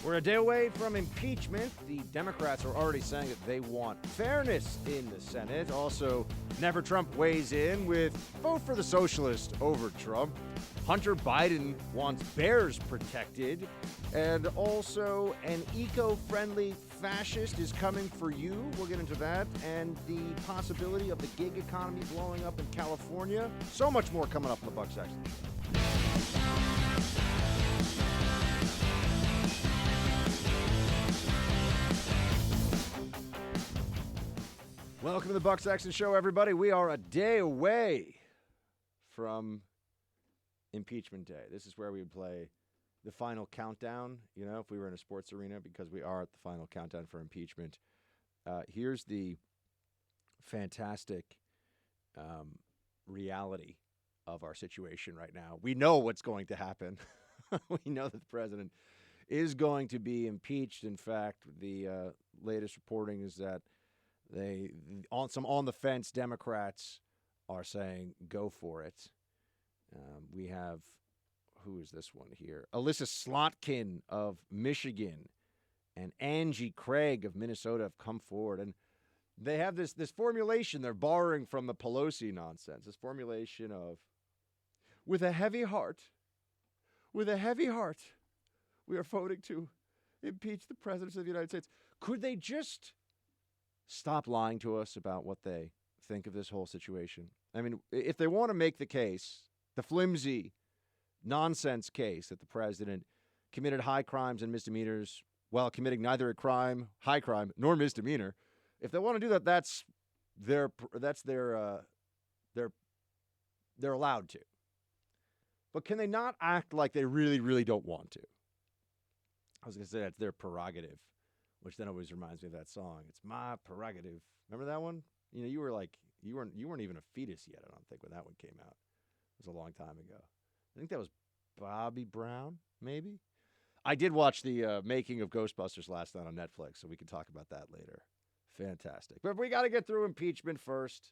We're a day away from impeachment. The Democrats are already saying that they want fairness in the Senate. Also, Never Trump weighs in with vote for the socialist over Trump. Hunter Biden wants bears protected. And also, an eco-friendly fascist is coming for you. We'll get into that. And the possibility of the gig economy blowing up in California. So much more coming up in the Buck Sexton Show. Welcome to the Buck Sexton Show, everybody. We are a day away from impeachment day. This is where we would play the final countdown, you know, if we were in a sports arena, because we are at the final countdown for impeachment. Here's the fantastic reality of our situation right now. We know what's going to happen. We know that the president is going to be impeached. In fact, the latest reporting is that some on-the-fence Democrats are saying, go for it. We have, who is this one here? Alyssa Slotkin of Michigan and Angie Craig of Minnesota have come forward. And they have this formulation they're borrowing from the Pelosi nonsense. This formulation of, with a heavy heart, we are voting to impeach the president of the United States. Could they just stop lying to us about what they think of this whole situation? I mean, if they want to make the case, the flimsy nonsense case that the president committed high crimes and misdemeanors while committing neither high crime, nor misdemeanor, if they want to do that, they're allowed to. But can they not act like they really, really don't want to? I was going to say that's their prerogative, which then always reminds me of that song. It's my prerogative. Remember that one? You know, you weren't even a fetus yet, I don't think, when that one came out. It was a long time ago. I think that was Bobby Brown, maybe? I did watch the making of Ghostbusters last night on Netflix, so we can talk about that later. Fantastic. But we got to get through impeachment first.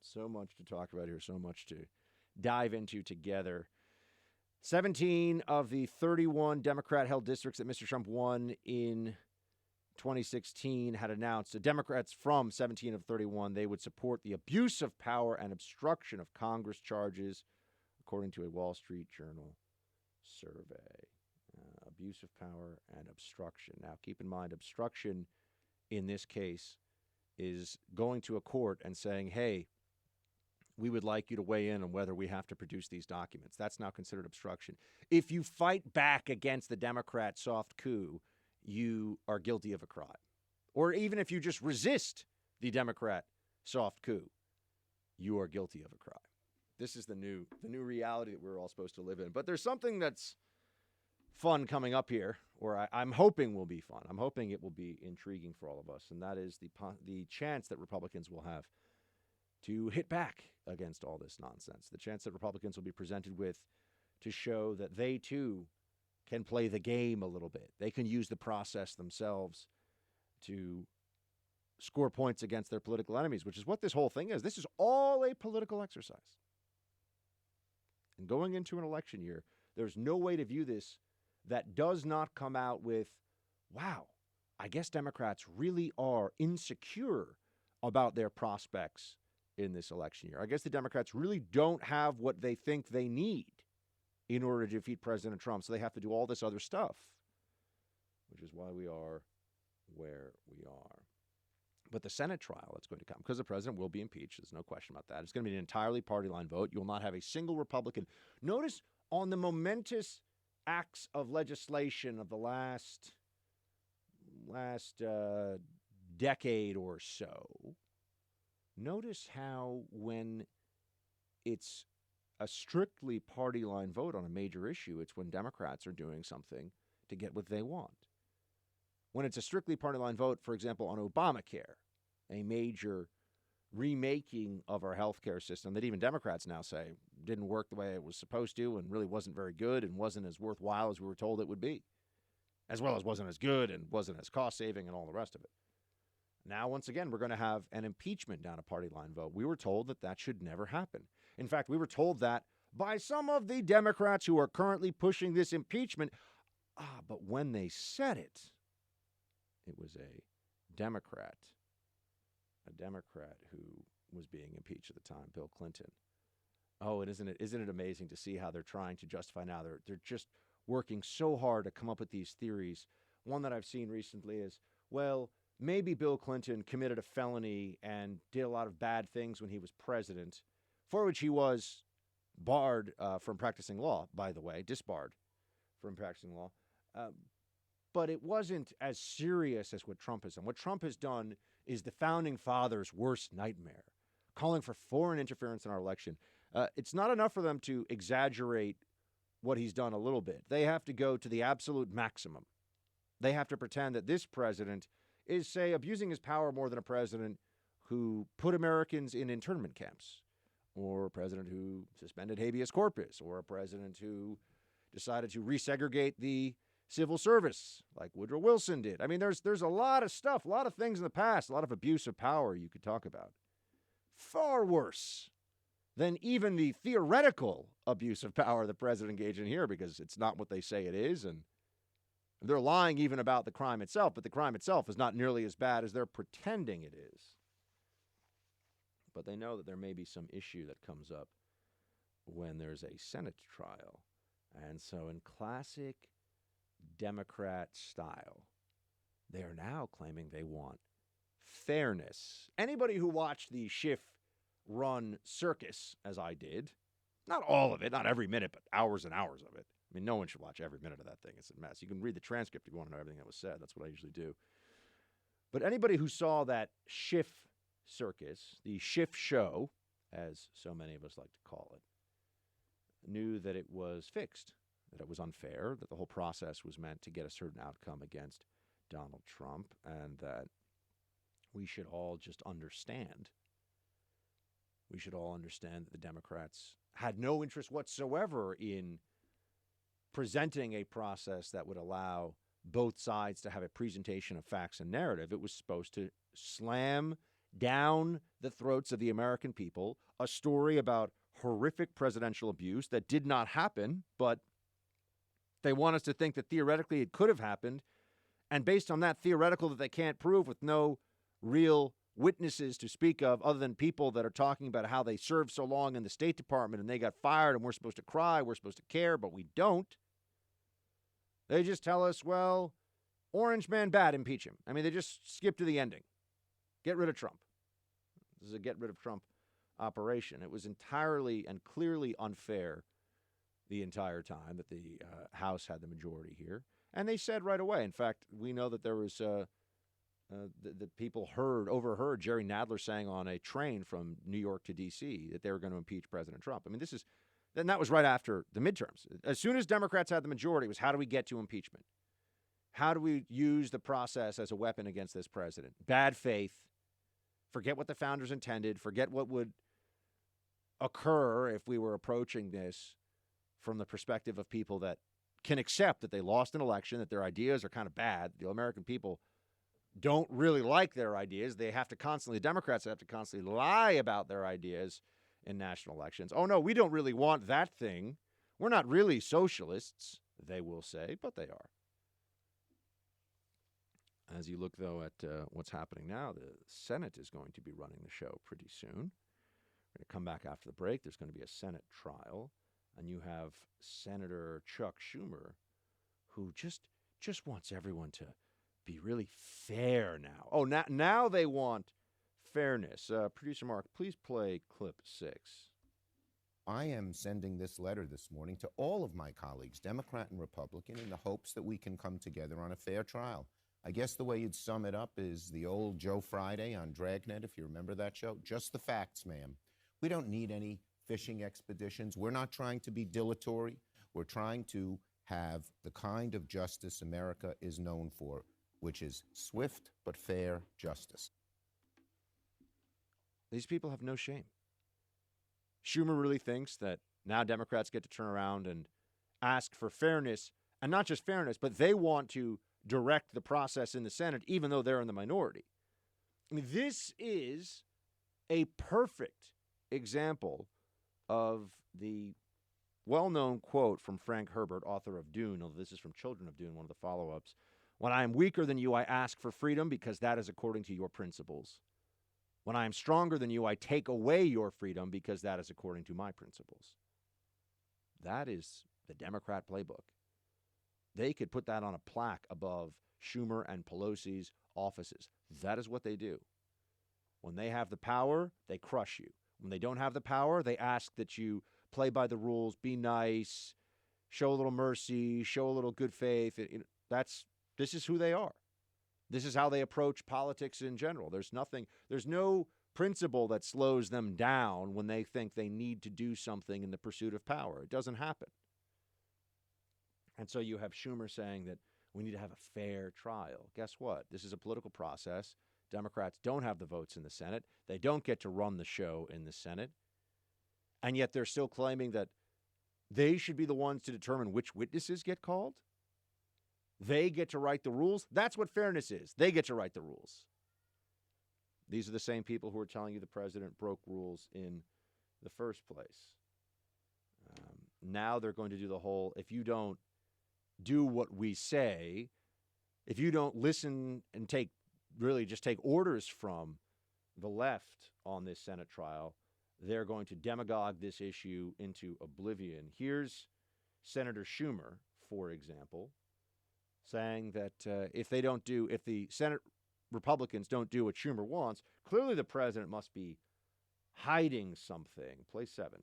So much to talk about here, so much to dive into together. 17 of the 31 Democrat-held districts that Mr. Trump won in 2016 had announced the Democrats from 17 of 31, they would support the abuse of power and obstruction of Congress charges, according to a Wall Street Journal survey. Abuse of power and obstruction. Now, keep in mind, obstruction in this case is going to a court and saying, hey, we would like you to weigh in on whether we have to produce these documents. That's now considered obstruction. If you fight back against the Democrat soft coup, you are guilty of a crime. Or even if you just resist the Democrat soft coup, you are guilty of a crime. This is the new reality that we're all supposed to live in. But there's something that's fun coming up here, or I'm hoping will be fun. I'm hoping it will be intriguing for all of us, and that is the chance that Republicans will have to hit back against all this nonsense. The chance that Republicans will be presented with to show that they, too, can play the game a little bit. They can use the process themselves to score points against their political enemies, which is what this whole thing is. This is all a political exercise. And going into an election year, there's no way to view this that does not come out with, wow, I guess Democrats really are insecure about their prospects in this election year. I guess the Democrats really don't have what they think they need in order to defeat President Trump. So they have to do all this other stuff, which is why we are where we are. But the Senate trial that's going to come, because the president will be impeached, there's no question about that. It's going to be an entirely party line vote. You will not have a single Republican. Notice on the momentous acts of legislation of the last decade or so, notice how when it's a strictly party line vote on a major issue, it's when Democrats are doing something to get what they want. When it's a strictly party line vote, for example, on Obamacare, a major remaking of our healthcare system that even Democrats now say didn't work the way it was supposed to and really wasn't very good and wasn't as worthwhile as we were told it would be, as well as wasn't as good and wasn't as cost-saving and all the rest of it. Now, once again, we're going to have an impeachment down a party line vote. We were told that that should never happen. In fact, we were told that by some of the Democrats who are currently pushing this impeachment. But when they said it, it was a Democrat who was being impeached at the time, Bill Clinton. Oh, and isn't it amazing to see how they're trying to justify now? They're just working so hard to come up with these theories. One that I've seen recently is, well, maybe Bill Clinton committed a felony and did a lot of bad things when he was president, for which he was barred from practicing law, by the way, disbarred from practicing law. But it wasn't as serious as what Trump has done. What Trump has done is the founding fathers' worst nightmare, calling for foreign interference in our election. It's not enough for them to exaggerate what he's done a little bit. They have to go to the absolute maximum. They have to pretend that this president is, say, abusing his power more than a president who put Americans in internment camps, or a president who suspended habeas corpus, or a president who decided to resegregate the civil service like Woodrow Wilson did. I mean, there's a lot of stuff, a lot of things in the past, a lot of abuse of power you could talk about. Far worse than even the theoretical abuse of power the president engaged in here, because it's not what they say it is, and they're lying even about the crime itself, but the crime itself is not nearly as bad as they're pretending it is. But they know that there may be some issue that comes up when there's a Senate trial. And so in classic Democrat style, they are now claiming they want fairness. Anybody who watched the Schiff-run circus, as I did, not all of it, not every minute, but hours and hours of it. I mean, no one should watch every minute of that thing. It's a mess. You can read the transcript if you want to know everything that was said. That's what I usually do. But anybody who saw that Schiff circus, the Schiff show, as so many of us like to call it, knew that it was fixed, that it was unfair, that the whole process was meant to get a certain outcome against Donald Trump, and that we should all just understand. We should all understand that the Democrats had no interest whatsoever in presenting a process that would allow both sides to have a presentation of facts and narrative. It was supposed to slam down the throats of the American people a story about horrific presidential abuse that did not happen, but they want us to think that theoretically it could have happened, and based on that theoretical that they can't prove with no real witnesses to speak of other than people that are talking about how they served so long in the State Department and they got fired and we're supposed to cry, we're supposed to care, but we don't. They just tell us, well, Orange Man bad, impeach him. I mean, they just skip to the ending. Get rid of Trump. This is a get rid of Trump operation. It was entirely and clearly unfair the entire time that the House had the majority here. And they said right away, in fact, we know that there was, the people overheard Jerry Nadler saying on a train from New York to D.C. that they were going to impeach President Trump. I mean, then that was right after the midterms. As soon as Democrats had the majority, it was how do we get to impeachment? How do we use the process as a weapon against this president? Bad faith. Forget what the founders intended. Forget what would occur if we were approaching this from the perspective of people that can accept that they lost an election, that their ideas are kind of bad. The American people don't really like their ideas. The Democrats have to constantly lie about their ideas in national elections. Oh, no, we don't really want that thing. We're not really socialists, they will say, but they are. As you look, though, at what's happening now, the Senate is going to be running the show pretty soon. We're going to come back after the break. There's going to be a Senate trial, and you have Senator Chuck Schumer, who just wants everyone to be really fair now. Oh, now they want fairness. Producer Mark, please play clip 6. I am sending this letter this morning to all of my colleagues, Democrat and Republican, in the hopes that we can come together on a fair trial. I guess the way you'd sum it up is the old Joe Friday on Dragnet, if you remember that show. Just the facts, ma'am. We don't need any fishing expeditions. We're not trying to be dilatory. We're trying to have the kind of justice America is known for, which is swift but fair justice. These people have no shame. Schumer really thinks that now Democrats get to turn around and ask for fairness, and not just fairness, but they want to direct the process in the Senate, even though they're in the minority. I mean, this is a perfect example of the well-known quote from Frank Herbert, author of Dune. This is from Children of Dune, one of the follow-ups. When I am weaker than you, I ask for freedom because that is according to your principles. When I am stronger than you, I take away your freedom because that is according to my principles. That is the Democrat playbook. They could put that on a plaque above Schumer and Pelosi's offices. That is what they do. When they have the power, they crush you. When they don't have the power, they ask that you play by the rules, be nice, show a little mercy, show a little good faith. This is who they are. This is how they approach politics in general. There's no principle that slows them down when they think they need to do something in the pursuit of power. It doesn't happen. And so you have Schumer saying that we need to have a fair trial. Guess what? This is a political process. Democrats don't have the votes in the Senate. They don't get to run the show in the Senate. And yet they're still claiming that they should be the ones to determine which witnesses get called. They get to write the rules. That's what fairness is. They get to write the rules. These are the same people who are telling you the president broke rules in the first place. Now they're going to do the whole, if you don't do what we say, if you don't listen and take orders from the left on this Senate trial, they're going to demagogue this issue into oblivion. Here's Senator Schumer, for example, saying that if the Senate Republicans don't do what Schumer wants, clearly the president must be hiding something. Play 7.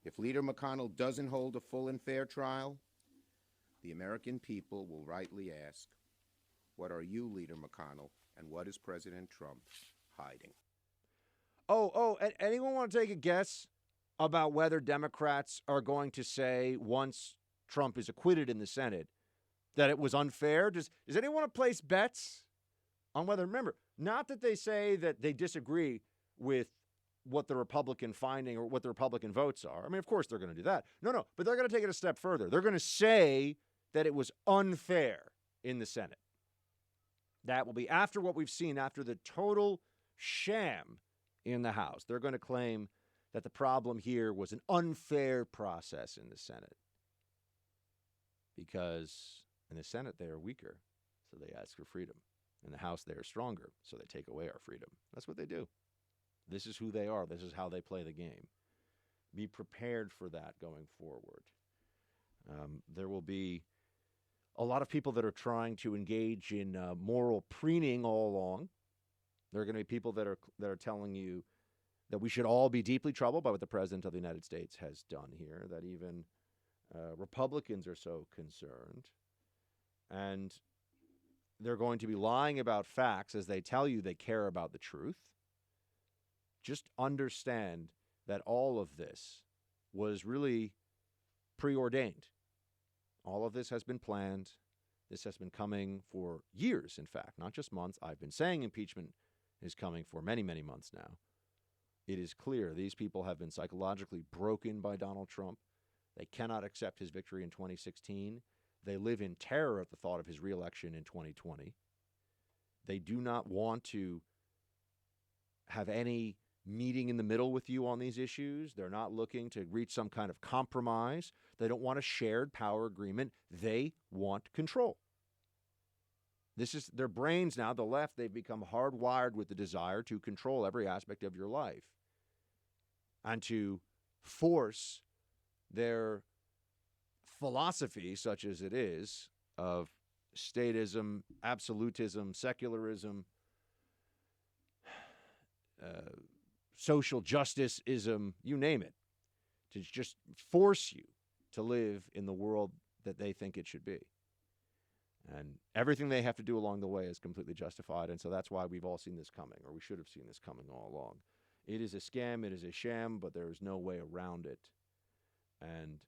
If Leader McConnell doesn't hold a full and fair trial, the American people will rightly ask, what are you, Leader McConnell, and what is President Trump hiding? Anyone want to take a guess about whether Democrats are going to say once Trump is acquitted in the Senate that it was unfair? Does anyone want to place bets on whether, remember, not that they say that they disagree with what the Republican finding or what the Republican votes are. I mean, of course they're going to do that. No, but they're going to take it a step further. They're going to say that it was unfair in the Senate. That will be after what we've seen, after the total sham in the House. They're going to claim that the problem here was an unfair process in the Senate. Because in the Senate, they are weaker, so they ask for freedom. In the House, they are stronger, so they take away our freedom. That's what they do. This is who they are. This is how they play the game. Be prepared for that going forward. There will be a lot of people that are trying to engage in moral preening all along. There are going to be people that are telling you that we should all be deeply troubled by what the President of the United States has done here, that even Republicans are so concerned. And they're going to be lying about facts as they tell you they care about the truth. Just understand that all of this was really preordained. All of this has been planned. This has been coming for years, in fact, not just months. I've been saying impeachment is coming for many, many months now. It is clear these people have been psychologically broken by Donald Trump. They cannot accept his victory in 2016. They live in terror at the thought of his reelection in 2020. They do not want to have any meeting in the middle with you on these issues. They're not looking to reach some kind of compromise. They don't want a shared power agreement. They want control. This is their brains now. The left, they've become hardwired with the desire to control every aspect of your life and to force their philosophy, such as it is, of statism, absolutism, secularism, social justice-ism, you name it, to just force you to live in the world that they think it should be. And everything they have to do along the way is completely justified, and so that's why we've all seen this coming, or we should have seen this coming all along. It is a scam, it is a sham, but there is no way around it. And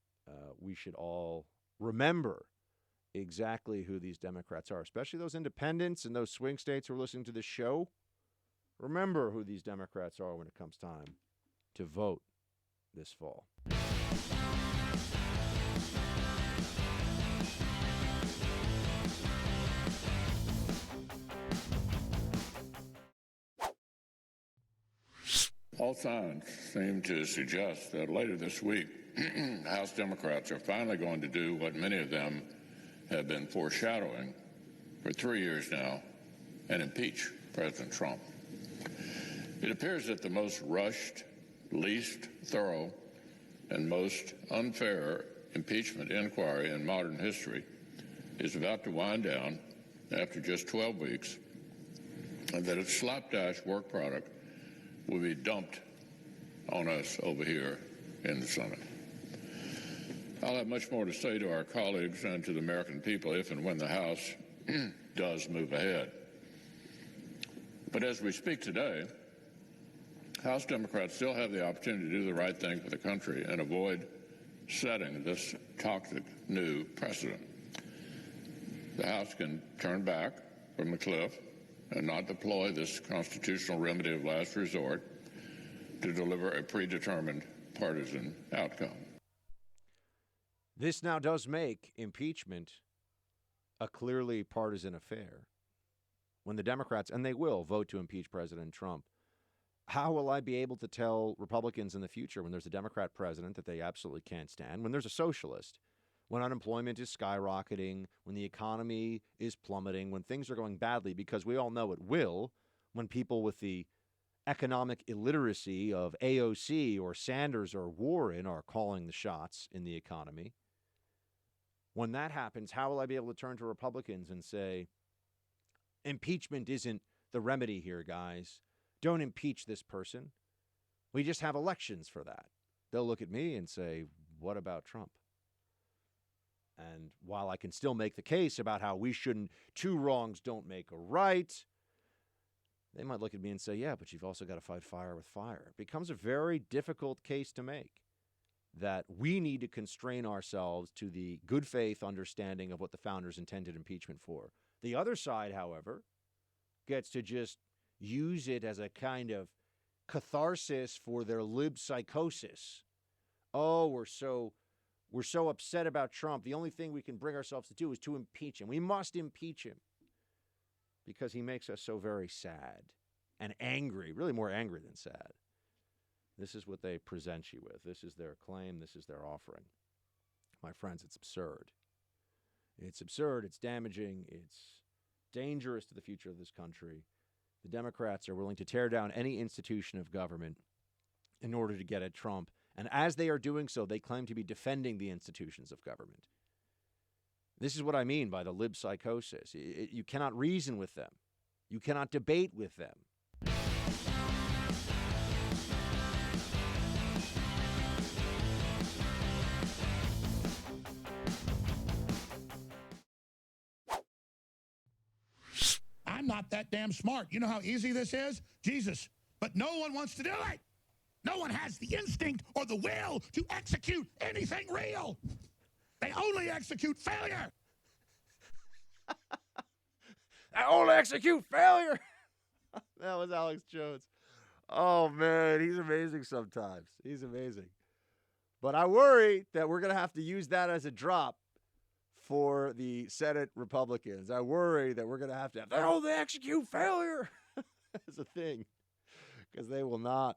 we should all remember exactly who these Democrats are, especially those independents and those swing states who are listening to this show. Remember who these Democrats are when it comes time to vote this fall. All signs seem to suggest that later this week, House Democrats are finally going to do what many of them have been foreshadowing for 3 years now and impeach President Trump. It appears that the most rushed, least thorough, and most unfair impeachment inquiry in modern history is about to wind down after just 12 weeks, and that its slapdash work product will be dumped on us over here in the Senate. I'll have much more to say to our colleagues and to the American people if and when the House does move ahead. But as we speak today, House Democrats still have the opportunity to do the right thing for the country and avoid setting this toxic new precedent. The House can turn back from the cliff and not deploy this constitutional remedy of last resort to deliver a predetermined partisan outcome. This now does make impeachment a clearly partisan affair. When the Democrats, and they will, vote to impeach President Trump, how will I be able to tell Republicans in the future when there's a Democrat president that they absolutely can't stand, when there's a socialist, when unemployment is skyrocketing, when the economy is plummeting, when things are going badly, because we all know it will, when people with the economic illiteracy of AOC or Sanders or Warren are calling the shots in the economy. When that happens, how will I be able to turn to Republicans and say, impeachment isn't the remedy here, guys. Don't impeach this person. We just have elections for that. They'll look at me and say, what about Trump? And while I can still make the case about how we shouldn't, two wrongs don't make a right, they might look at me and say, yeah, but you've also got to fight fire with fire. It becomes a very difficult case to make, that we need to constrain ourselves to the good faith understanding of what the founders intended impeachment for. The other side, however, gets to just use it as a kind of catharsis for their lib psychosis. Oh, we're so upset about Trump. The only thing we can bring ourselves to do is to impeach him. We must impeach him because he makes us so very sad and angry, really more angry than sad. This is what they present you with. This is their claim. This is their offering. My friends, it's absurd. It's absurd. It's damaging. It's dangerous to the future of this country. The Democrats are willing to tear down any institution of government in order to get at Trump. And as they are doing so, they claim to be defending the institutions of government. This is what I mean by the lib psychosis. You cannot reason with them. You cannot debate with them. I'm not that damn smart. You know how easy this is? Jesus. But no one wants to do it. No one has the instinct or the will to execute anything real. They only execute failure. I only execute failure. That was Alex Jones. Oh, man, he's amazing sometimes. He's amazing. But I worry that we're going to have to use that as a drop for the Senate Republicans. I worry that we're going to have they only execute failure as a thing, because they will not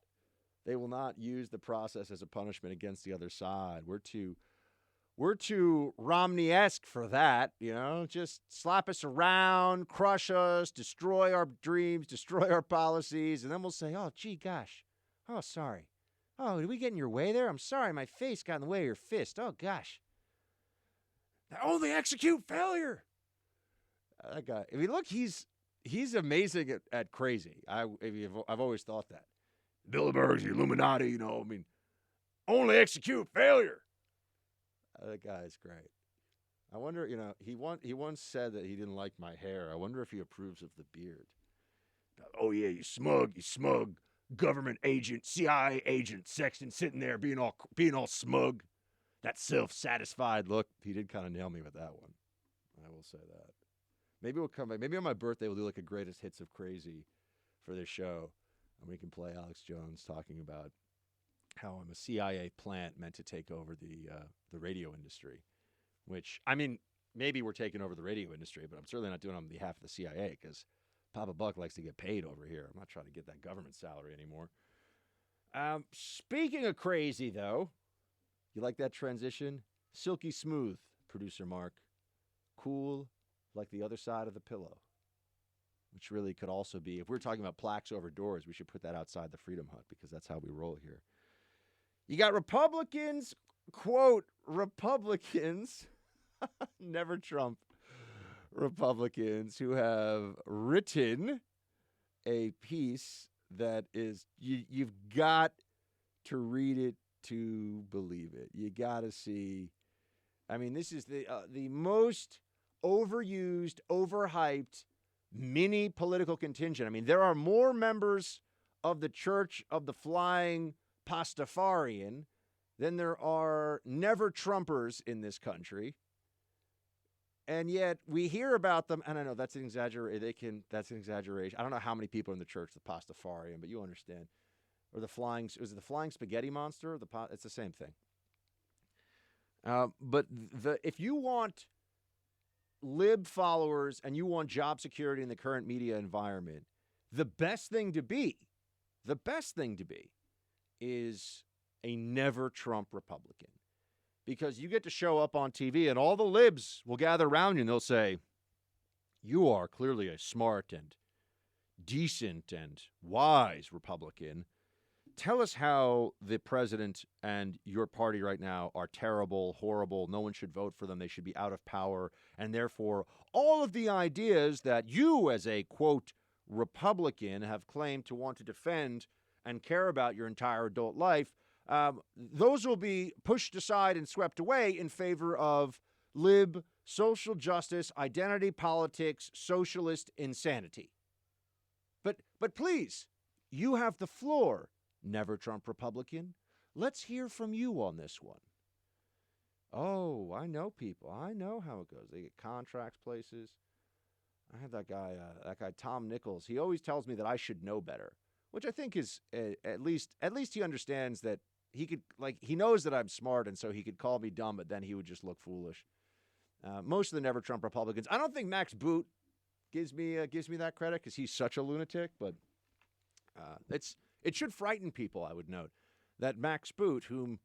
use the process as a punishment against the other side. We're too Romney-esque for that, just slap us around, crush us, destroy our dreams, destroy our policies, and then we'll say, oh, gee, gosh, oh, sorry. Oh, did we get in your way there? I'm sorry, my face got in the way of your fist. Oh, gosh. They only execute failure. That guy, I mean, look, he's amazing at crazy. I've always thought that. Bilderberg's the Illuminati, only execute failure. That guy is great. I wonder, he once said that he didn't like my hair. I wonder if he approves of the beard. Oh, yeah, you smug government agent, CIA agent, Sexton, sitting there being all smug. That self-satisfied look. He did kind of nail me with that one. I will say that. Maybe we'll come back. Maybe on my birthday we'll do like a greatest hits of crazy for this show, and we can play Alex Jones talking about how I'm a CIA plant meant to take over the radio industry. Which, I mean, maybe we're taking over the radio industry, but I'm certainly not doing it on behalf of the CIA, because Papa Buck likes to get paid over here. I'm not trying to get that government salary anymore. Speaking of crazy, though, You like that transition? Silky smooth, producer Mark. Cool like the other side of the pillow. Which really could also be, if we're talking about plaques over doors, we should put that outside the Freedom Hut because that's how we roll here. You got Republicans, quote, Republicans, never Trump Republicans, who have written a piece that is, you've got to read it to believe it. You got to see. I mean, this is the most overused, overhyped mini political contingent. I mean, there are more members of the Church of the Flying Pastafarian than there are never Trumpers in this country. And yet we hear about them, and I know that's an exaggeration. That's an exaggeration. I don't know how many people are in the Church of the Pastafarian, but you understand. Or the flying, was it the flying spaghetti monster? It's the same thing. But if you want lib followers and you want job security in the current media environment, the best thing to be is a never Trump Republican. Because you get to show up on TV and all the libs will gather around you and they'll say, you are clearly a smart and decent and wise Republican. Tell us how the president and your party right now are terrible, horrible. No one should vote for them. They should be out of power. And therefore, all of the ideas that you as a, quote, Republican have claimed to want to defend and care about your entire adult life, those will be pushed aside and swept away in favor of lib, social justice, identity politics, socialist insanity. But please, you have the floor, never Trump Republican. Let's hear from you on this one. Oh, I know people. I know how it goes. They get contracts places. I have that guy Tom Nichols. He always tells me that I should know better, which I think is at least he understands that he knows that I'm smart, and so he could call me dumb, but then he would just look foolish. Most of the never Trump Republicans. I don't think Max Boot gives me that credit because he's such a lunatic, but it should frighten people. I would note that Max Boot, who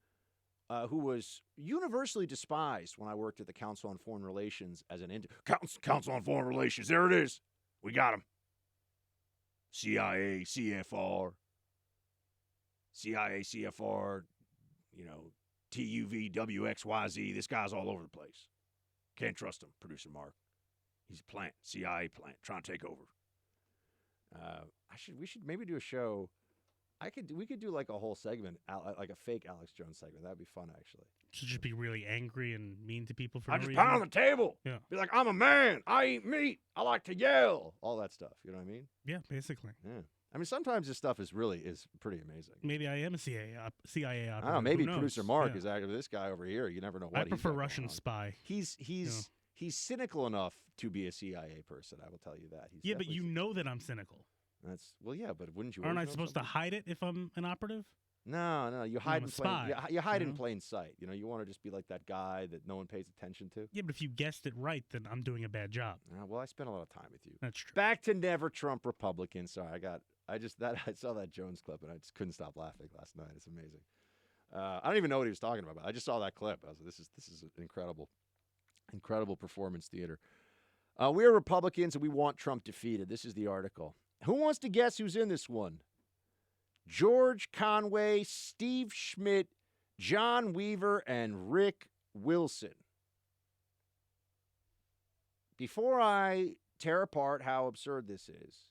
was universally despised when I worked at the Council on Foreign Relations as an Council on Foreign Relations. There it is. We got him. CIA, CFR, TUV, WXYZ. This guy's all over the place. Can't trust him, producer Mark. He's a plant, CIA plant, trying to take over. We should maybe do a show. We could do like a whole segment, like a fake Alex Jones segment. That'd be fun, actually. Should just be really angry and mean to people for I no just reason. pound on the table. Yeah. Be like, I'm a man. I eat meat. I like to yell. All that stuff. You know what I mean? Yeah, basically. Yeah. I mean, sometimes this stuff is pretty amazing. Maybe I am a CIA operative. I don't know. Maybe Who knows? producer Mark Yeah. is actually this guy over here. You never know what I he's prefer got Russian going on. spy. He's cynical enough to be a CIA person. I will tell you that. Yeah, but you know that I'm cynical. Yeah, but wouldn't you? Aren't I always know supposed to something? hide it if I'm an operative? No. You hide I'm in a plain. spy, You hide in you know? plain sight. You know, you want to just be like that guy that no one pays attention to. Yeah, but if you guessed it right, then I'm doing a bad job. Well, I spent a lot of time with you. That's true. Back to never Trump Republican. Sorry, I saw that Jones clip and I just couldn't stop laughing last night. It's amazing. I don't even know what he was talking about. But I just saw that clip. I was like, this is incredible performance theater. We are Republicans and we want Trump defeated. This is the article. Who wants to guess who's in this one? George Conway, Steve Schmidt, John Weaver, and Rick Wilson. Before I tear apart how absurd this is,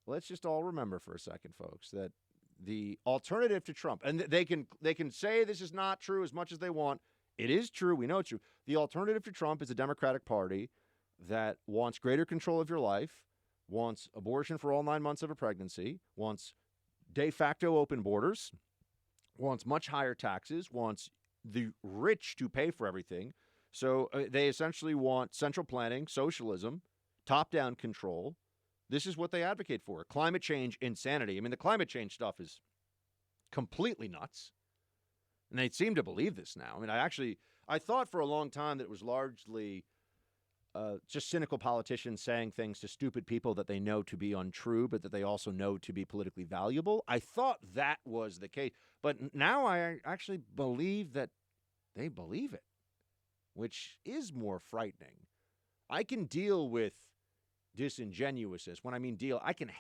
let's just all remember for a second, folks, that the alternative to Trump, and they can say this is not true as much as they want. It is true. We know it's true. The alternative to Trump is a Democratic Party that wants greater control of your life, wants abortion for all 9 months of a pregnancy, wants de facto open borders, wants much higher taxes, wants the rich to pay for everything. So they essentially want central planning, socialism, top-down control. This is what they advocate for. Climate change insanity. I mean, the climate change stuff is completely nuts. And they seem to believe this now. I mean, I thought for a long time that it was largely just cynical politicians saying things to stupid people that they know to be untrue, but that they also know to be politically valuable. I thought that was the case. But now I actually believe that they believe it, which is more frightening. I can deal with disingenuousness. When I mean deal, I can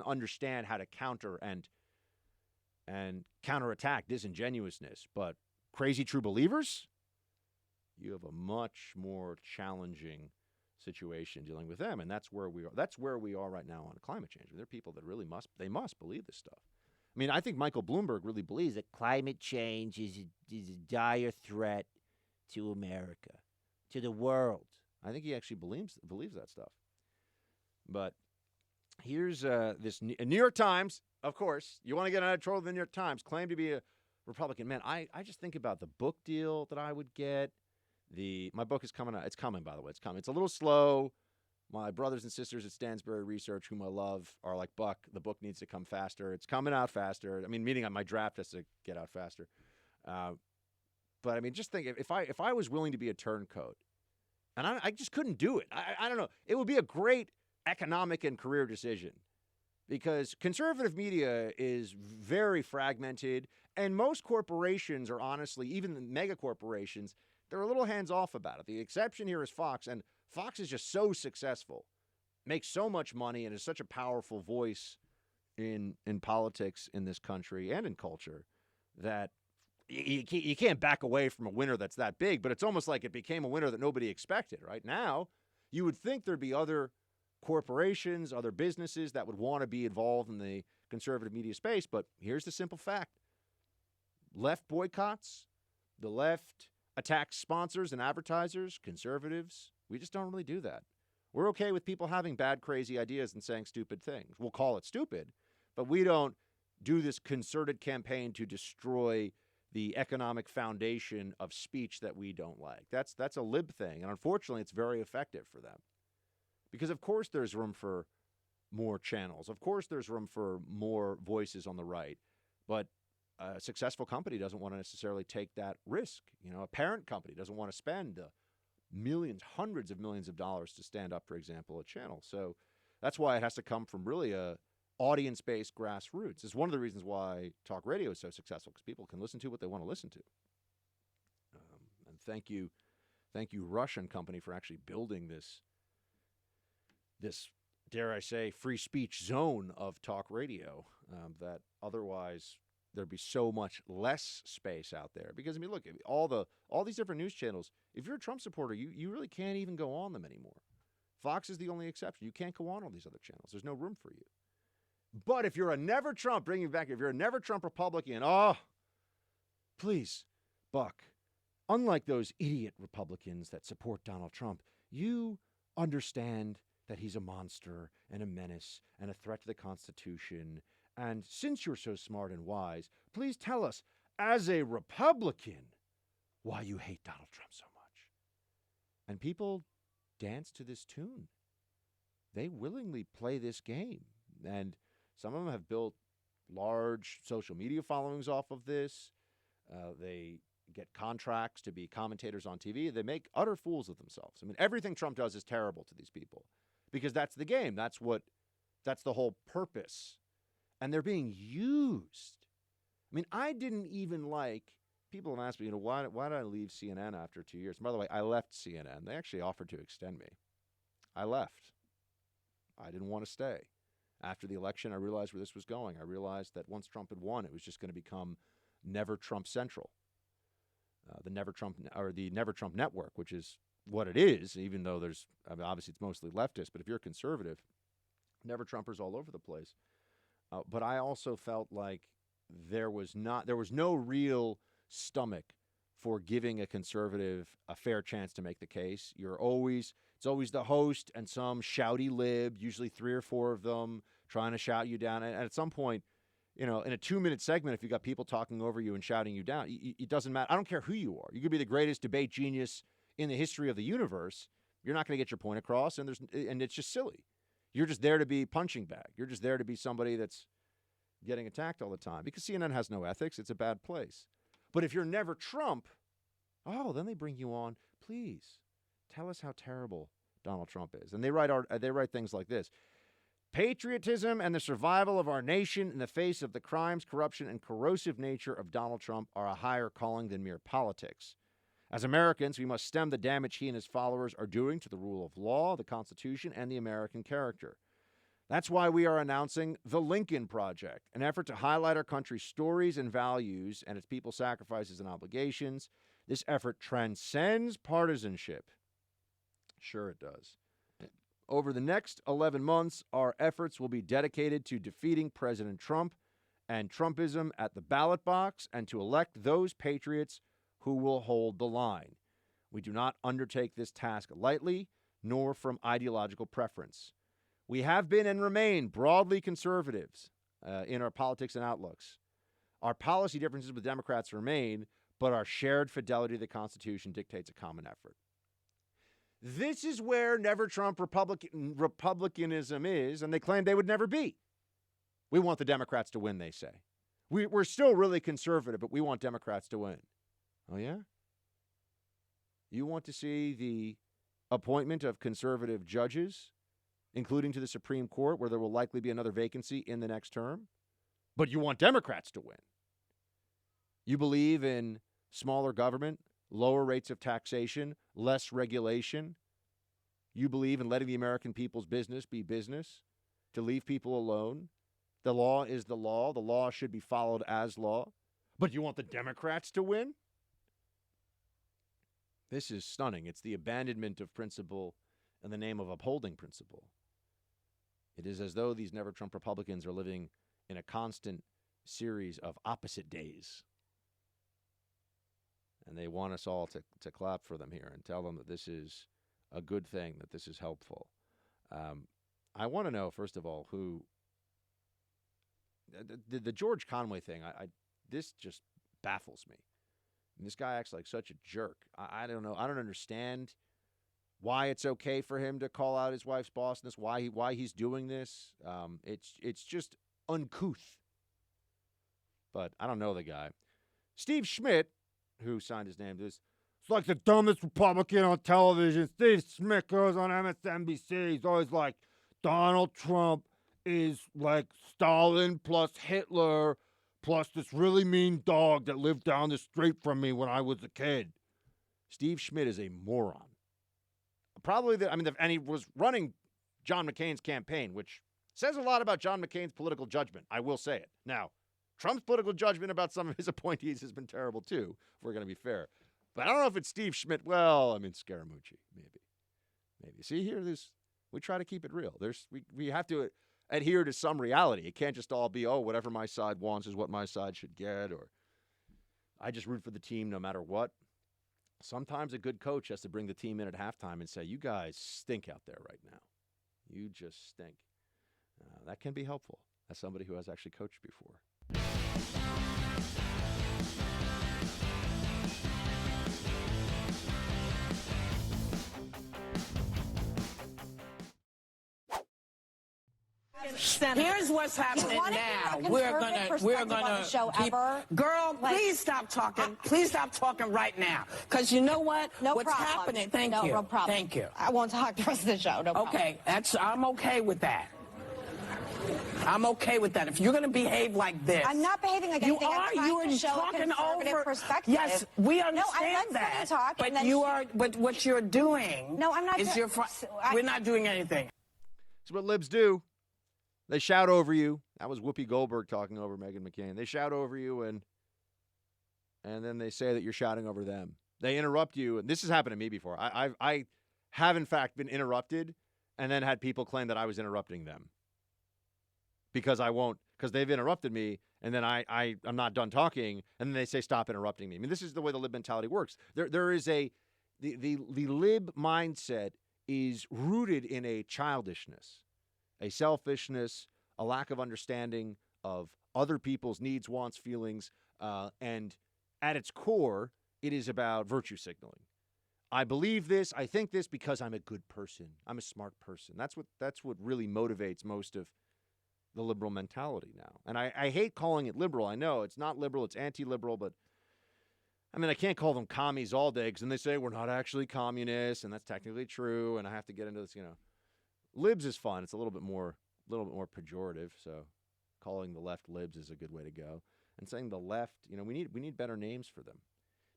understand how to counter and counterattack disingenuousness. But crazy true believers, you have a much more challenging situation dealing with them, and that's where we are. That's where we are right now on climate change. There are people that really must believe this stuff. I mean, I think Michael Bloomberg really believes that climate change is a dire threat to America, to the world. I think he actually believes that stuff. But here's this New York Times, of course. You want to get out of trouble with the New York Times, claim to be a Republican. Man, I just think about the book deal that I would get. My book is coming out. It's coming, by the way. It's coming. It's a little slow. My brothers and sisters at Stansberry Research, whom I love, are like, Buck, the book needs to come faster. It's coming out faster. I mean, meaning my draft has to get out faster. But I mean, just think, if I was willing to be a turncoat, and I just couldn't do it. I don't know. It would be a great economic and career decision, because conservative media is very fragmented, and most corporations are honestly, even the mega corporations, they're a little hands-off about it. The exception here is Fox, and Fox is just so successful, makes so much money, and is such a powerful voice in politics in this country and in culture that you can't back away from a winner that's that big, but it's almost like it became a winner that nobody expected. Right now, you would think there'd be other corporations, other businesses that would want to be involved in the conservative media space, but here's the simple fact. Left boycotts, the left attacks sponsors and advertisers, conservatives. We just don't really do that. We're okay with people having bad, crazy ideas and saying stupid things. We'll call it stupid, but we don't do this concerted campaign to destroy the economic foundation of speech that we don't like. That's a lib thing, and unfortunately, it's very effective for them. Because of course there's room for more channels. Of course there's room for more voices on the right, but a successful company doesn't want to necessarily take that risk. You know, a parent company doesn't want to spend millions, hundreds of millions of dollars to stand up, for example, a channel. So that's why it has to come from really a audience-based grassroots. It's one of the reasons why talk radio is so successful, because people can listen to what they want to listen to. And thank you, Rush and Company, for actually building this, dare I say, free speech zone of talk radio that otherwise there'd be so much less space out there. Because, I mean, look, all these different news channels, if you're a Trump supporter, you really can't even go on them anymore. Fox is the only exception. You can't go on all these other channels. There's no room for you. But if you're a never Trump, bringing it back, if you're a never Trump Republican, please, Buck, unlike those idiot Republicans that support Donald Trump, you understand that he's a monster and a menace and a threat to the Constitution. And since you're so smart and wise, please tell us, as a Republican, why you hate Donald Trump so much. And people dance to this tune. They willingly play this game. And some of them have built large social media followings off of this. They get contracts to be commentators on TV. They make utter fools of themselves. I mean, everything Trump does is terrible to these people, because that's the game. That's the whole purpose. And they're being used. I mean, I didn't even like, people have asked me, why did I leave CNN after 2 years? And by the way, I left CNN. They actually offered to extend me. I left. I didn't want to stay. After the election, I realized where this was going. I realized that once Trump had won, it was just going to become Never Trump Central. The Never Trump Network, which is what it is, even though obviously it's mostly leftist, but if you're a conservative, Never Trumpers all over the place. But I also felt like there was no real stomach for giving a conservative a fair chance to make the case. It's always the host and some shouty lib, usually 3 or 4 of them, trying to shout you down. And at some point, in a 2-minute segment, if you got people talking over you and shouting you down, it doesn't matter. I don't care who you are. You could be the greatest debate genius in the history of the universe. You're not going to get your point across, and it's just silly. You're just there to be punching bag. You're just there to be somebody that's getting attacked all the time, because CNN has no ethics. It's a bad place. But if you're never Trump, then they bring you on. Please tell us how terrible Donald Trump is. And they write things like this. Patriotism and the survival of our nation in the face of the crimes, corruption, and corrosive nature of Donald Trump are a higher calling than mere politics. As Americans, we must stem the damage he and his followers are doing to the rule of law, the Constitution, and the American character. That's why we are announcing the Lincoln Project, an effort to highlight our country's stories and values and its people's sacrifices and obligations. This effort transcends partisanship. Sure it does. Over the next 11 months, our efforts will be dedicated to defeating President Trump and Trumpism at the ballot box and to elect those patriots who will hold the line. We do not undertake this task lightly, nor from ideological preference. We have been and remain broadly conservatives in our politics and outlooks. Our policy differences with Democrats remain, but our shared fidelity to the Constitution dictates a common effort. This is where Never Trump Republicanism is, and they claim they would never be. We want the Democrats to win, they say. We're still really conservative, but we want Democrats to win. Oh, yeah? You want to see the appointment of conservative judges, including to the Supreme Court, where there will likely be another vacancy in the next term? But you want Democrats to win. You believe in smaller government, lower rates of taxation, less regulation. You believe in letting the American people's business be business, to leave people alone. The law is the law. The law should be followed as law. But you want the Democrats to win? This is stunning. It's the abandonment of principle in the name of upholding principle. It is as though these Never Trump Republicans are living in a constant series of opposite days. And they want us all to clap for them here and tell them that this is a good thing, that this is helpful. I want to know, first of all, who the George Conway thing. This just baffles me. And this guy acts like such a jerk. I don't know. I don't understand why it's okay for him to call out his wife's bossness. Why he's doing this. It's just uncouth. But I don't know the guy. Steve Schmidt, who signed his name to this, it's like the dumbest Republican on television. Steve Schmidt goes on MSNBC. He's always like, Donald Trump is like Stalin plus Hitler plus this really mean dog that lived down the street from me when I was a kid. Steve Schmidt is a moron. And he was running John McCain's campaign, which says a lot about John McCain's political judgment. I will say it. Now, Trump's political judgment about some of his appointees has been terrible, too, if we're going to be fair. But I don't know if it's Steve Schmidt. Well, I mean, Scaramucci, maybe. See, here, we try to keep it real. We have to adhere to some reality. It can't just all be, whatever my side wants is what my side should get, or I just root for the team no matter what. Sometimes a good coach has to bring the team in at halftime and say, you guys stink out there right now. You just stink. That can be helpful as somebody who has actually coached before. Here's what's happening now. We're gonna show keep, ever. Girl, please stop talking. Please stop talking right now. Because you know what? No what's problem. happening? Thank you. No problem. Thank you. I won't talk the rest of the show. No problem. Okay, I'm okay with that. I'm okay with that. If you're going to behave like this, I'm not behaving like you anything. are. I'm trying You are to show talking a conservative over. perspective. Yes, we understand no, I let that. talk, but and then you are. But what you're doing. No, I'm not. Is we're not doing anything. It's what libs do. They shout over you. That was Whoopi Goldberg talking over Meghan McCain. They shout over you, and then they say that you're shouting over them. They interrupt you, and this has happened to me before. I have, in fact, been interrupted and then had people claim that I was interrupting them because they've interrupted me, and then I'm not done talking, and then they say, stop interrupting me. I mean, this is the way the lib mentality works. There is the lib mindset is rooted in a childishness, a selfishness, a lack of understanding of other people's needs, wants, feelings, and at its core, it is about virtue signaling. I believe this, I think this because I'm a good person. I'm a smart person. That's what really motivates most of the liberal mentality now. And I hate calling it liberal. I know it's not liberal, it's anti-liberal, but I mean, I can't call them commies all day because then they say we're not actually communists, and that's technically true. And I have to get into this, libs is fun. It's a little bit more pejorative. So calling the left libs is a good way to go. And saying the left, we need better names for them.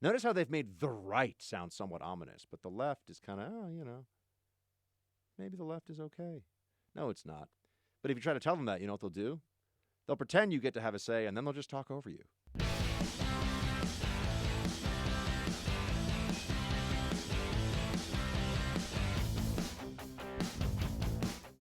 Notice how they've made the right sound somewhat ominous, but the left is kind of, maybe the left is okay. No, it's not. But if you try to tell them that, you know what they'll do? They'll pretend you get to have a say, and then they'll just talk over you.